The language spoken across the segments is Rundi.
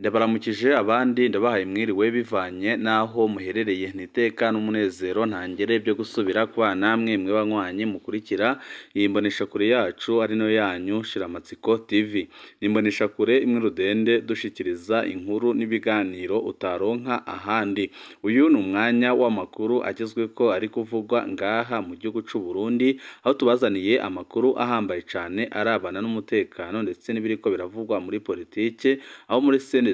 Ndabaramukije abandi ndabahaye mwiriwe bivanye naho muherereye niteka n'umunezero ntangere byo gusubira kwa namwe mwe banywanyi mukurikira imbonesha kure yacu ari no yanyu Shiramatsiko TV. Imbonesha kure imwe rudende dushikiriza inkuru n'ibiganiro utaronka ahandi. Uyu ni umwanya w'amakuru agezwe ko ari kuvugwa ngaha mu gihugu c'u Burundi, aho tubazaniye amakuru ahambaye cyane arabana n'umutekano ndetse n'ibiriko biravugwa muri politike, aho muri CNDD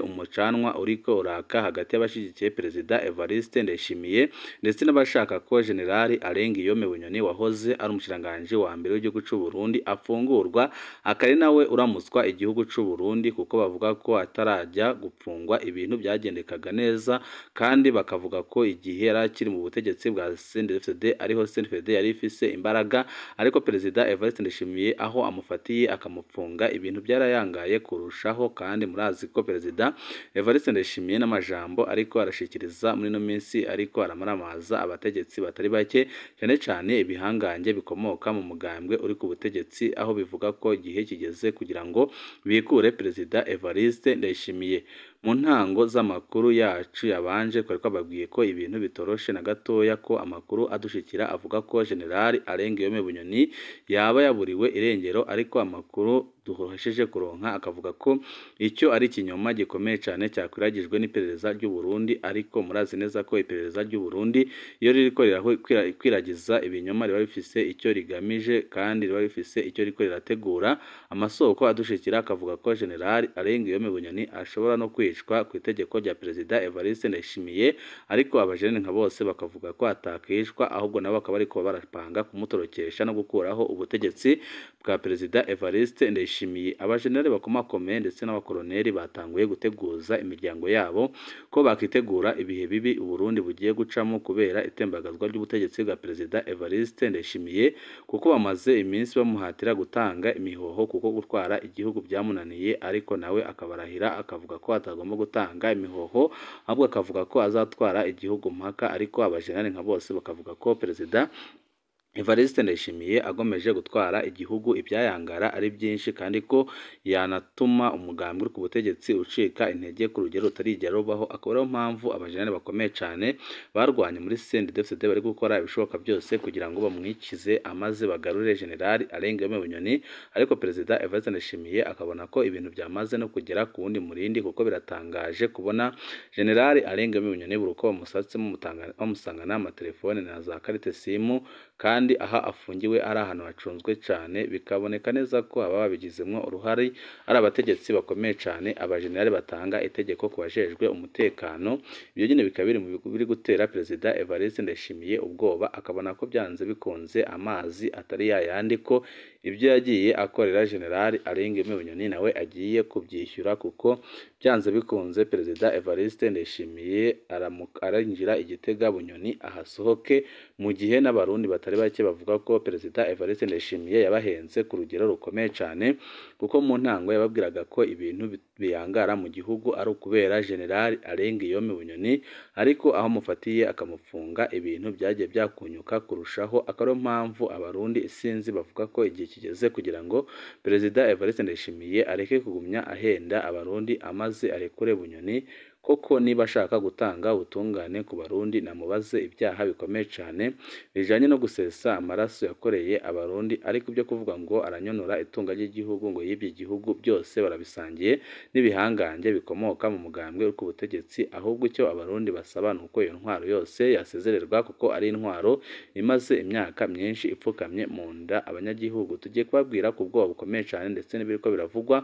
umucanwa uriko uraka hagati y'abashigikiye Perezida Evariste Ndayishimiye ndetse n'abashaka ko General Abahaye Bunyoni wahoze ari umushiranganje wa mbere w'igihugu c'u Burundi afungurwa, akari nawe uramutswa igihugu c'u Burundi kuko bavuga ko atarajya gupfungwa ibintu byagendekaga neza, kandi bakavuga ko igihe yarakiri mu butegetsi bwa CNDD ariho CNDD yari ifise imbaraga, ariko Perezida Evariste Ndayishimiye aho amufatiye akamupfunga ibintu byarayangaye kurushaho. Kandi murazi ko Perezida Evariste Ndayishimiye n'amajambo ariko arashikiriza muri no minsi ariko aramaramaza abategetsi batari bake, cyane cyane ibihangange bikomoka mu mugambwe uri ku butegetsi, aho bivuga ko igihe kigeze kugira ngo bikure Perezida Evariste Ndayishimiye. Mu ntango z'amakuru yacu yabanje kwari kwababwiye ko ibintu bitoroshe na gatoya, ko amakuru adushikira avuga ko General Abahaye Bunyoni yaba yaburiwe irengero, ariko amakuru duhesheje kuronka akavuga ko icyo ari ikinyoma gikomeye cyane cyakwiragijwe n'iperereza ry'u Burundi. Ariko murazi neza ko iperereza ry'u Burundi iyo ririko kwiragiza ibinyoma riba bifise icyo rigamije, kandi riba bifise icyo riko rirategura. Amasoko adushikira akavuga ko General Abahaye Bunyoni ashobora no kwicwa ku itegeko rya Perezida Evariste Ndayishimiye, ariko abajene nka bose bakavuga ko atakishwa, ahubwo nabo bakaba ariko barapanga kumutorokesha no gukuraho ubutegetsi bwa Perezida Evariste Ndayishimiye. Abajenerali bakomakomeye ndetse n'abakoloneli batanguye guteguza imiryango yabo ko bakitegura ibihe bibi u Burundi bugiye gucamo kubera itembagazwa ry'ubutegetsi bwa Perezida Evariste Ndayishimiye, kuko bamaze iminsi bamuhatira gutanga imihoho kuko gutwara igihugu byamunaniye, ariko nawe akabarahira akavuga ko atagomba gutanga imihoho, ahubwo akavuga ko azatwara igihugu mpaka. Ariko abajenerali nka bose bakavuga ko Perezida Evariste Ndayishimiye agomeje gutwara igihugu ibyayangara ari byinshi, kandi ko yanatuma umugambi uri ku butegetsi ucika intege ku rugero rutarigera rubaho. Akaba ariyo mpamvu abajenerali bakomeye cyane barwanye muri CNDD bari gukora ibishoboka byose kugira ngo bamwikize amaze bagarure General Abahaye Bunyoni, ariko Perezida Evariste Ndayishimiye akabona ko ibintu byamaze no kugera ku wundi murindi, kuko biratangaje kubona General Abahaye Bunyoni buruko bamusatsemo bamusangana amatelefone na za karite simu, kandi aha afungiwe ari ahantu hacunzwe cyane. Bikaboneka neza ko aba babigizemo uruhare ari abategetsi bakomeye cyane, abajenerali batanga itegeko ku bajejwe umutekano. Ibyo nyine bikaba biri gutera Perezida Evariste Ndayishimiye ubwoba, akabona ko byanze bikunze amazi atari yayandi, ko ibyo yagiye akorera General Abahaye Bunyoni nawe agiye kubyishyura, kuko byanze bikunze Perezida Evariste Ndayishimiye arinjira igitega Bunyoni ahasohoke, mu gihe n'abarundi batari bake bavuga ko Perezida Evariste Ndayishimiye yabahenze ku rugero rukomeye cyane, kuko mu ntango yababwiraga ko ibintu biyangara mu gihugu ari ukubera General Abahaye Bunyoni, ariko aho mufatiye akamufunga ibintu byagiye byakunyuka kurushaho. Akaba ariyo mpamvu abarundi isinzi bavuga ko igihe kigeze kugira ngo Perezida Evariste Ndayishimiye areke kugumya ahenda abarundi amaze arekure Bunyoni, koko niba ashaka gutanga ubutungane ku barundi namubaze ibyaha bikomeye cyane bijanye no gusesa amaraso yakoreye abarundi. Ariko ibyo kuvuga ngo aranyonora itunga ry'igihugu, ngo yibye igihugu, byose barabisangiye n'ibihangange bikomoka mu mugambwe uri ku butegetsi. Ahubwo icyo abarundi basaba ni uko iyo ntwaro yose yasezererwa, kuko ari intwaro imaze imyaka myinshi ipfukamye mu nda abanyagihugu. Tugiye kubabwira ku bwoba bukomeye cyane ndetse n'ibiriko biravugwa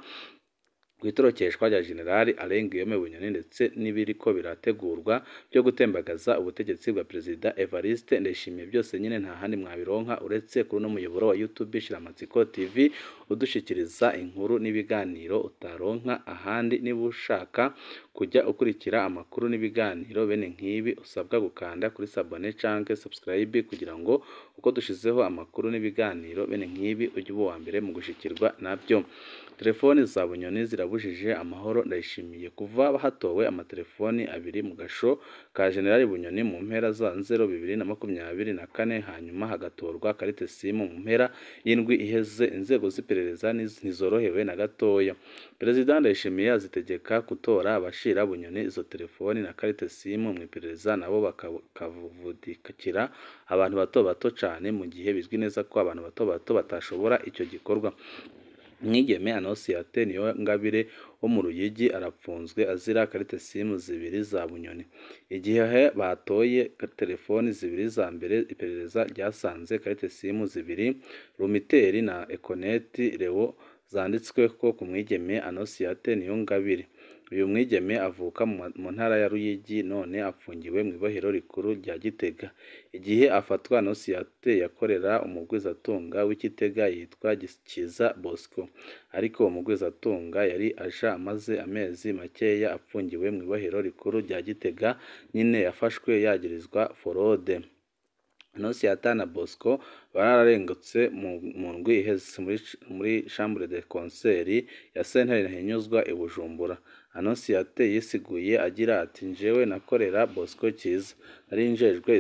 kwitorokeshwa rya General Abahaye Bunyoni ndetse n'ibiriko birategurwa byo gutembagaza ubutegetsi bwa Perezida Evariste Ndayishimiye. Byose nyine nta handi mwabironka uretse kuri no muyoboro wa YouTube Shiramatsiko TV udushikiriza inkuru n'ibiganiro utaronka ahandi. Niba ushaka kujya ukurikira amakuru n'ibiganiro bene nk'ibi, usabwa gukanda kuri sabone canke subscribe kugira ngo uko dushizeho amakuru n'ibiganiro bene nk'ibi ujye uba wa mbere mu gushikirwa nabyo. Telefoni za Bunyoni zirabu yabujije amahoro Ndayishimiye kuva hatowe amatelefoni abiri mu gasho ka General Bunyoni mu mpera za 2024 hanyuma hagatorwa karite simu mu mpera y'indwi iheze inzego z'iperereza ntizorohewe na gatoya. Perezida Ndayishimiye azitegeka gutora abashira Bunyoni izo telefoni na karite simu mu iperereza nabo bakavudikira abantu bato cyane mu gihe bizwi neza ko abantu bato batashobora icyo gikorwa. Mwigeme Anosiate niyo ngabire wo mu Ruyigi arapfunzwe azira karite simu zibiri za Bunyoni. Igihe batoye telefoni zibiri za mbere iperereza ryasanze karite simu zibiri Rumiteri na Econet Leo zanditswe ko ku mwigeme Anosiate niyo ngabire. Uyu mwigeme avuka mu ntara ya Ruyigi none apfungiwe mu ibohero rikuru rya Gitega. Igihe afatwa Anosiate yakorera umugwizatunga w'Igitega yitwa Kiza Bosco, ariko umugwizatunga yari aja amaze amezi makeya apfungiwe mu ibohero rikuru rya Gitega nyine yafashwe yagirizwa forode. Anosiate na Bosco bararengutse mu ndwi iheze muri chambre de conseil ya sentare Ntahinyuzwa i Bujumbura. Anosiate yisiguye agira ati njyewe nakorera Bosco Kiza nari njejwe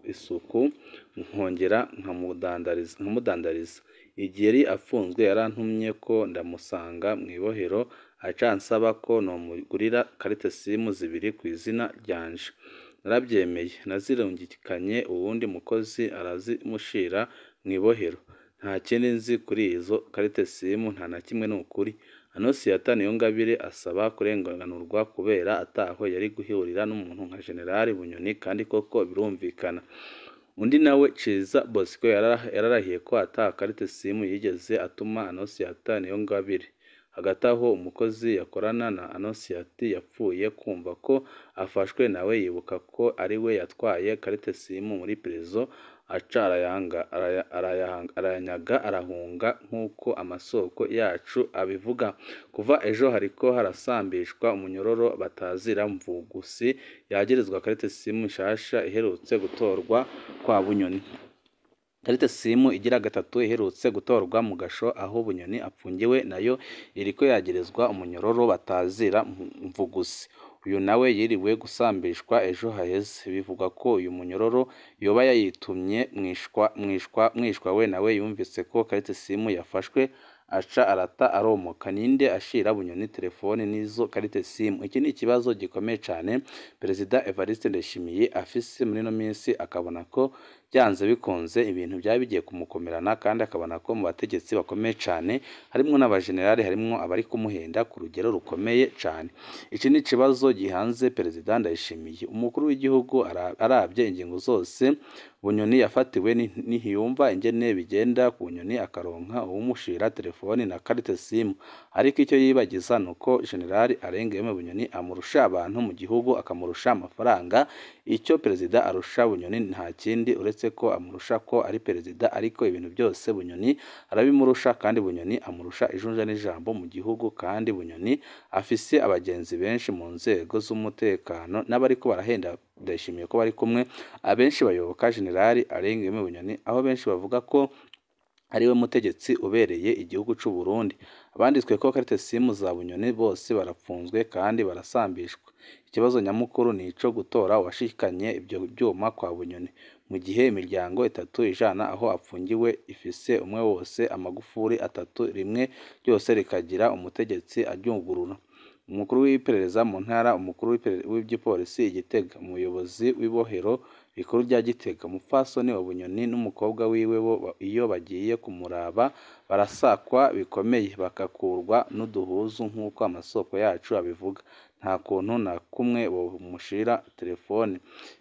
isuku nkongera nkamudandariza. Igihe yari afunzwe yarantumye ko ndamusanga mu ibohero aca ansaba ko nomugurira karite simu zibiri ku izina ryanje. Narabyemeye nazirungikanye uwundi mukozi arazimushira mu ibohero. Nta kindi nzi kuri izo karite simu nta na kimwe n'ukuri. Anosiate niyo ngabire asaba kurenganurwa kubera ataho yari guhurira n'umuntu nka General Bunyoni kandi koko birumvikana. Undi nawe Ciza Bosco yararahiye ko ata karite simu yigeze atuma Anosiate niyo ngabire. Hagati aho umukozi yakorana na Anosiate yapfuye kumva ko afashwe nawe yibuka ko ari we yatwaye karite simu muri prezo aca arayanyaga arahunga nk'uko amasoko yacu abivuga. Kuva ejo hariko harasambishwa umunyororo batazira Mvugusi yagerezwa karite simu nshasha iherutse gutorwa kwa Bunyoni. Karite simu igira gatatu iherutse gutorwa mu gasho aho Bunyoni apfungiwe nayo iriko yagerezwa umunyororo batazira Mvugusi. Uyu nawe yiriwe gusambishwa ejo haheze. Bivuga ko uyu munyororo yoba yayitumye mwishwa we nawe yumvise ko karite simu yafashwe aca arata aromoka. Ninde ashira Bunyoni telefone nizo karite simu? Iki ni ikibazo gikomeye cyane Perezida Evariste Ndayishimiye afise muri no minsi akabona ko byanze bikunze ibintu byaba bigiye kumukomerana kandi akabona ko mu bategetsi bakomeye cyane harimo n'abajenerali harimo abari kumuhenda ku rugero rukomeye cyane. Iki ni ikibazo gihanze Perezida Ndayishimiye. Umukuru w'igihugu arabye ingingo zose Bunyoni yafatiwe nihiyumva ingene bigenda ku Bunyoni akaronka uwumushira telefoni na karite simu, ariko icyo yibagiza nuko General Arengeyeme Bunyoni amurusha abantu mu gihugu akamurusha amafaranga. Icyo Perezida arusha Bunyoni nta kindi uretse ko amurusha ko ari perezida, ariko ibintu byose Bunyoni arabimurusha kandi Bunyoni amurusha ijunja n'ijambo mu gihugu, kandi Bunyoni afise abagenzi benshi mu nzego z'umutekano n'abariko barahenda Ndayishimiye ko bari kumwe. Abenshi bayoboka General Arengeyeme Bunyoni aho benshi bavuga ko ariwe mutegetsi ubereye igihugu cy'u Burundi. Abanditswe ko karite simu za Bunyoni bose barapfunzwe kandi barasambishwa. Ikibazo nyamukuru ni ico gutora washikanye ibyo byuma kwa Bunyoni mu gihe imiryango itatu ijana aho apfungiwe ifise umwe wose amagufuri atatu, rimwe ryose rikagira umutegetsi aryungurura. Umukuru w'iperereza mu ntara, umukuru w'igipolisi Igitega, umuyobozi w'ibohero rikuru rya Gitega, umupfasoni wa Bunyoni n'umukobwa wiwe bo iyo bagiye kumuraba barasakwa bikomeye bakakurwa n'uduhuzu nk'uko amasoko yacu abivuga. Nta kuntu na kumwe bomushira telefone.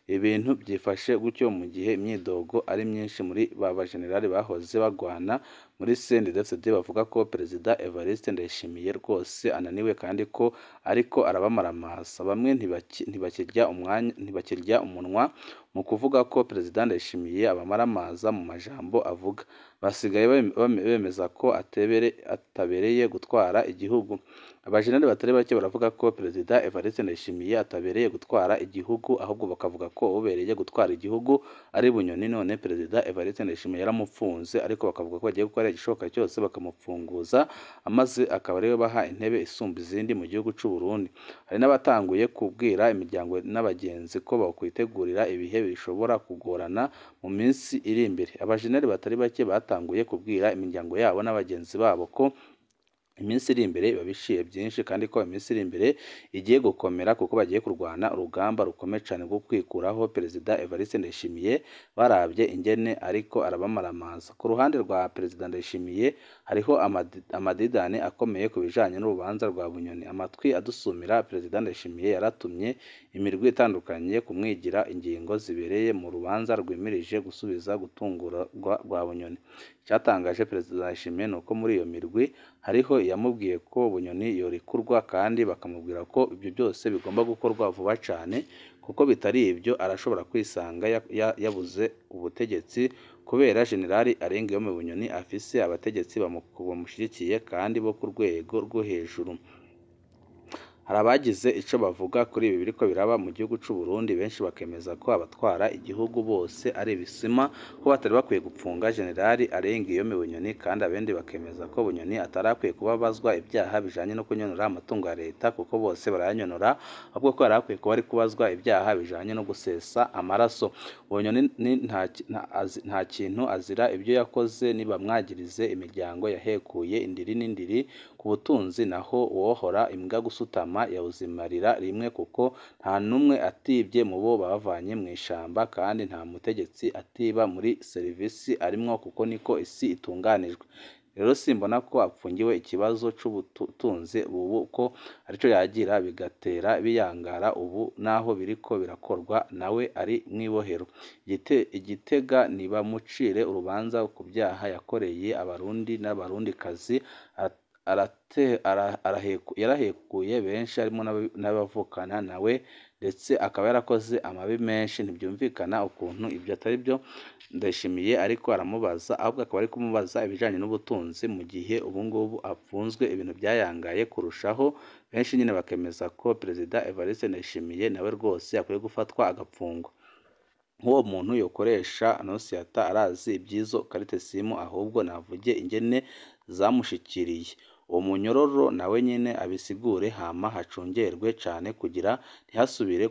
Ibintu byifashe gutyo mu gihe imyidogo ari myinshi muri bajenerali bahoze bagwana muri CNDD-FDD bavuga ko Perezida Evariste Ndayishimiye rwose ananiwe kandi ko ariko arabamaramaza. Bamwe ntibakirya umunwa mu kuvuga ko Perezida Ndayishimiye abamaramaza mu majambo avuga. Basigaye bemeza ko atabereye gutwara igihugu. abajenerali batari bake baravuga ko Perezida Evariste Ndayishimiye atabereye gutwara igihugu ahubwo bakavuga ko ubereye gutwara igihugu ari Bunyoni none Perezida Evariste Ndayishimiye yaramupfunze ariko bakavuga ko bagiye gukora igishoboka cyose bakamupfunguza amaze akaba ariwe baha intebe isumba izindi mu gihugu cy'u Burundi. Hari n'abatanguye kubwira imiryango n'abagenzi ko bakwitegurira ibihe bishobora kugorana mu minsi iri imbere. Abajenerali batari bake batanguye kubwira imiryango yabo n'abagenzi babo ko iminsi iri imbere babishiye byinshi kandi ko iminsi iri imbere igiye gukomera kuko bagiye kurwana urugamba rukomeye cyane rwo kwikuraho Perezida Evariste Ndayishimiye barabye ingene ariko arabamaramaza. Ku ruhande rwa Perezida Ndayishimiye hariho amadidane akomeye ku bijanye n'urubanza rwa Bunyoni. Amatwi adusumira Perezida Ndayishimiye yaratumye imirwi itandukanye kumwigira ingingo zibereye mu rubanza rwimirije gusubiza gutungurwa rwa Bunyoni. Cyatangaje Perezida Ndayishimiye nuko muri iyo mirwi hariho yamubwiye ko Bunyoni yorikurwa kandi bakamubwira ko ibyo byose bigomba gukorwa vuba cyane kuko bitari ibyo arashobora kwisanga yabuze ubutegetsi kubera Generali Arengiyome Bunyoni afise abategetsi bamushyigikiye kandi bo ku rwego rwo hejuru. Hari abagize icyo bavuga kuri ibi biriko biraba mu gihugu cy'u Burundi, benshi bakemeza ko abatwara igihugu bose ari ibisima ko batari bakwiye gupfunga Generali Arengiyome Bunyoni kandi abandi bakemeza ko Bunyoni atarakwiye kubabazwa ibyaha bijanye no kunyonora amatungo ya leta kuko bose barayanyonora ahubwo ko yarakwiye kuba ari kubazwa ibyaha bijanye no gusesa amaraso. Bunyoni nta kintu azira ibyo yakoze nibamwagirize imiryango yahekuye indiri n'indiri ku butunzi naho uwohora imbwa gusutama yawuzimarira rimwe kuko nta numwe atibye mu bo bavanye mu ishamba kandi nta mutegetsi atiba muri serivisi arimwo kuko niko isi itunganijwe. Rero simbona ko apfungiwe ikibazo c'ubutunzi ubu ko arico yagira bigatera biyangara ubu naho biriko birakorwa nawe ari mwibohero. Igitega nibamucire urubanza ku byaha yakoreye abarundi n'abarundikazi yarahekuye benshi harimo n'abavukana nawe ndetse akaba yarakoze amabi menshi. Ntibyumvikana ukuntu ibyo atari byo Ndayishimiye ariko aramubaza ahubwo akaba ari kumubaza ibijanye n'ubutunzi mu gihe ubu ngubu apfunzwe ibintu byayangaye kurushaho. Benshi nyine bakemeza ko Perezida Evariste Ndayishimiye nawe rwose akwiye gufatwa agapfungwa. Nk'uwo muntu yokoresha anonsiyata arazi ibyizo karite simu ahubwo navuge ingene zamushikiriye. Uwo munyororo nawe nyine abisigure hama hacungerwe cyane kugira ntihasubire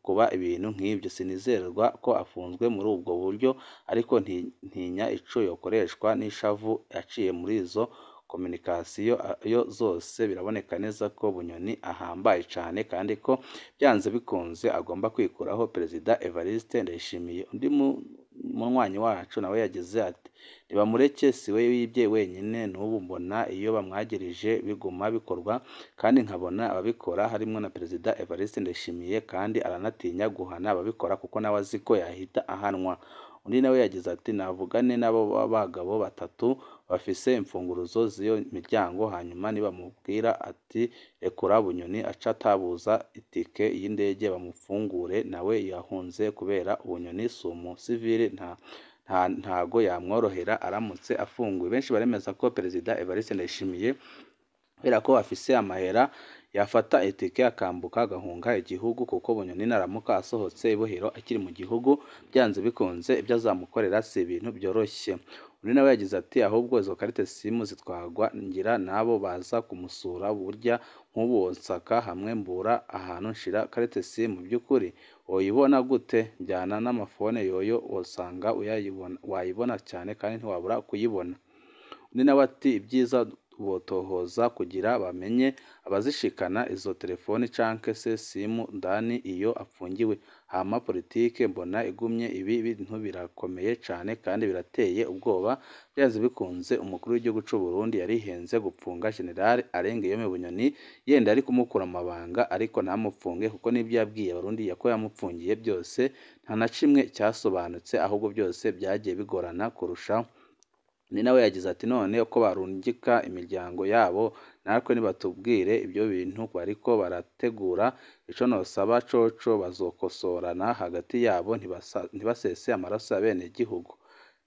kuba ibintu nk'ibyo. Sinizerwa ko afunzwe muri ubwo buryo ariko ntinya ico yokoreshwa n'ishavu yaciye muri izo komunikasiyo yo zose. Biraboneka neza ko Bunyoni ahambaye cyane kandi ko byanze bikunze agomba kwikuraho Perezida Evariste Ndayishimiye. Undi munywanyi wacu nawe yagize ati ntibamureke siwe wibye wenyine n'ubu mbona iyo bamwagirije biguma bikorwa kandi nkabona ababikora harimo na Perezida Evariste Ndayishimiye kandi aranatinya guhana ababikora kuko nawe azi ko yahita ahanwa. Undi nawe yagize ati navugane n'abo bagabo batatu bafise imfunguruzo z'iyo miryango hanyuma nibamubwira ati rekura Bunyoni aca atabuza itike y'indege bamufungure nawe yahunze kubera Bunyoni si umusivile ntago yamworohera aramutse afunguwe. Benshi baremeza ko Perezida Evariste Ndayishimiye kubera ko afise amahera yafata itike akambuka agahunga igihugu kuko Bunyoni naramuka asohotse ibohero akiri mu gihugu byanze bikunze ibyo azamukorera si ibintu byoroshye. Undi nawe yagize ati ahubwo izo karite simu zitwagwa ngira nabo baza kumusura burya nk'ubu wonsaka hamwe mbura ahantu nshira karite simu by'ukuri woyibona gute njyana n'amafone yoyo wosanga wayibona cyane kandi ntiwabura kuyibona. Undi nawe ati ibyiza botohoza kugira bamenye abazishikana izo telefoni canke se simu ndani iyo apfungiwe. Hama politike mbona igumye ibi bintu birakomeye cyane kandi birateye ubwoba. Byaze bikunze umukuru w'igihugu cy'u Burundi yarihenze gupfunga General Arengiyome Bunyoni yenda ari kumukura amabanga ariko ntamupfunge kuko nibyo yabwiye abarundi yako yamupfungiye byose nta na kimwe cyasobanutse ahubwo byose byagiye bigorana kurushaho. Ni nawe yagize ati none uko barungika imiryango yabo natwe nibatubwire ibyo bintu bariko barategura ico nosaba coco bazokosorana hagati yabo ntibasese amaraso ya bene gihugu.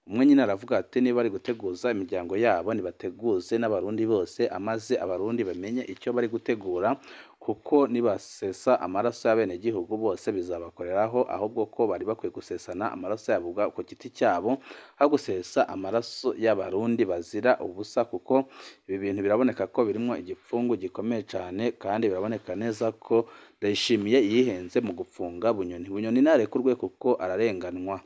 umwe nyine aravuga ati niba bari guteguza imiryango yabo nibateguze n'abarundi bose, amaze abarundi bamenye icyo bari gutegura, kuko nibasesa amaraso y'abenegihugu bose bizabakoreraho, ahubwo ko bari bakwiye gusesana amaraso yabo ku giti cyabo, aho gusesa amaraso y'abarundi bazira ubusa, kuko ibi bintu biraboneka ko birimo igipfungu gikomeye cyane, kandi biraboneka neza ko Ndayishimiye yihenze mu gupfunga Bunyoni. Bunyoni narekurwe kuko ararenganwa.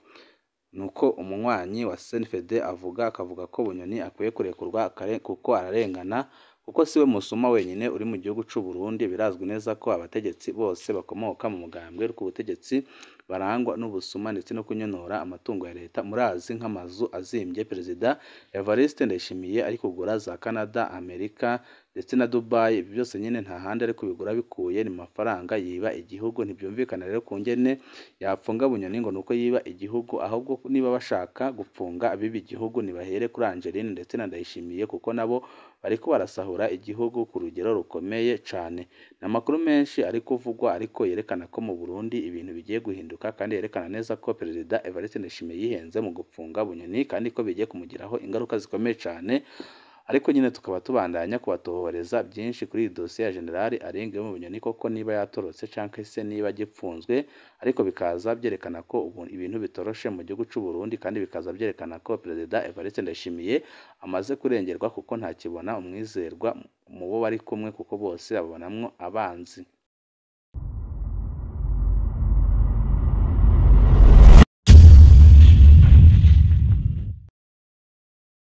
Nuko umunywanyi wa CNFD akavuga ko Bunyoni akwiye kurekurwa kuko ararengana, kuko siwe musuma wenyine uri mu gihugu cy'u Burundi. Birazwi neza ko abategetsi bose bakomoka mu mugambwe ku butegetsi barangwa n'ubusuma ndetse no kunyonora amatungo ya leta. Murazi nk'amazu azimbye Perezida Evariste Ndayishimiye ari kugura za Canada, Amerika ndetse na Dubai. Ibi byose nyine nta handi ari kubigura bikuye ni mafaranga yiba igihugu. Ntibyumvikana rero ku ngene yapfunga Bunyoni ngo nuko yiba igihugu, ahubwo niba bashaka gupfunga abiba igihugu nibahere kuri Angeline ndetse na Ndayishimiye, kuko nabo bariko barasahura igihugu ku rugero rukomeye cyane. N'amakuru menshi ari kuvugwa ariko yerekana ko mu Burundi ibintu bigiye guhinduka, kandi yerekana neza ko Perezida Evariste Ndayishimiye yihenze mu gupfunga Bunyoni, kandi ko bigiye kumugiraho ingaruka zikomeye cyane. Ariko nyine tukaba tubandanya kubatohoreza byinshi kuri iyi dosiye ya General Arenga mu Bunyoni, koko niba yatorotse cyangwa se niba agipfunzwe, ariko bikaza byerekana ko ubu ibintu bitoroshe mu gihugu cy'u Burundi, kandi bikaza byerekana ko Perezida Evariste Ndayishimiye amaze kurengerwa, kuko ntakibona umwizerwa mu bo bari kumwe, kuko bose babonamwo abanzi.